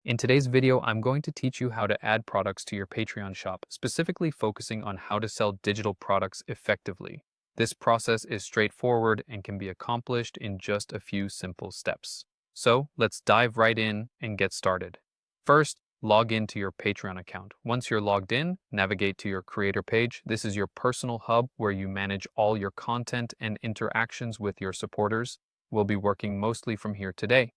In today's video, I'm going to teach you how to add products to your Patreon shop, specifically focusing on how to sell digital products effectively. This process is straightforward and can be accomplished in just a few simple steps. So let's dive right in and get started. First, log into your Patreon account. Once you're logged in, navigate to your creator page. This is your personal hub where you manage all your content and interactions with your supporters. We'll be working mostly from here today.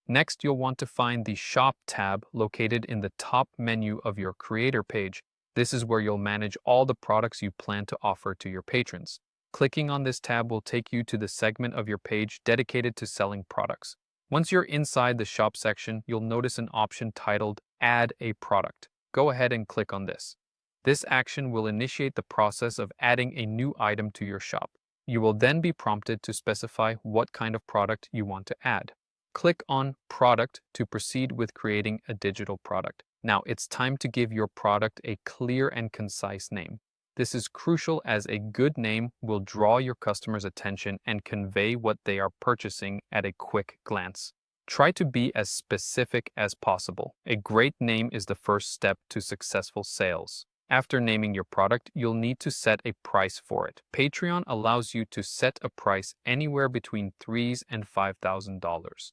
Next, you'll want to find the Shop tab located in the top menu of your Creator page. This is where you'll manage all the products you plan to offer to your patrons. Clicking on this tab will take you to the segment of your page dedicated to selling products. Once you're inside the Shop section, you'll notice an option titled Add a Product. Go ahead and click on this. This action will initiate the process of adding a new item to your shop. You will then be prompted to specify what kind of product you want to add. Click on Product to proceed with creating a digital product. Now it's time to give your product a clear and concise name. This is crucial as a good name will draw your customers' attention and convey what they are purchasing at a quick glance. Try to be as specific as possible. A great name is the first step to successful sales. After naming your product, you'll need to set a price for it. Patreon allows you to set a price anywhere between $3,000 and $5,000.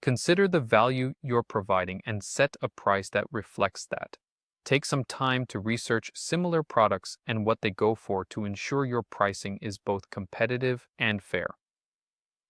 Consider the value you're providing and set a price that reflects that. Take some time to research similar products and what they go for to ensure your pricing is both competitive and fair.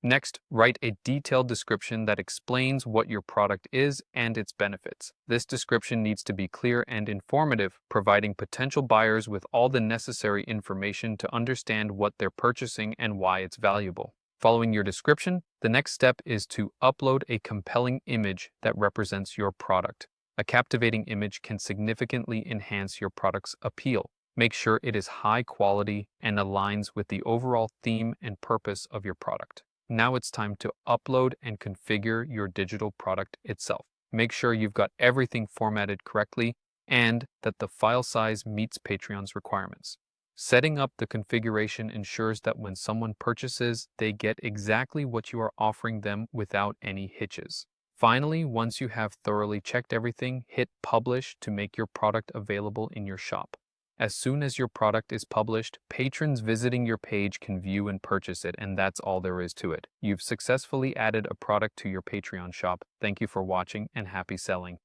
Next, write a detailed description that explains what your product is and its benefits. This description needs to be clear and informative, providing potential buyers with all the necessary information to understand what they're purchasing and why it's valuable. Following your description, the next step is to upload a compelling image that represents your product. A captivating image can significantly enhance your product's appeal. Make sure it is high quality and aligns with the overall theme and purpose of your product. Now it's time to upload and configure your digital product itself. Make sure you've got everything formatted correctly and that the file size meets Patreon's requirements. Setting up the configuration ensures that when someone purchases, they get exactly what you are offering them without any hitches. Finally, once you have thoroughly checked everything, hit Publish to make your product available in your shop. As soon as your product is published, patrons visiting your page can view and purchase it, and that's all there is to it. You've successfully added a product to your Patreon shop. Thank you for watching and happy selling.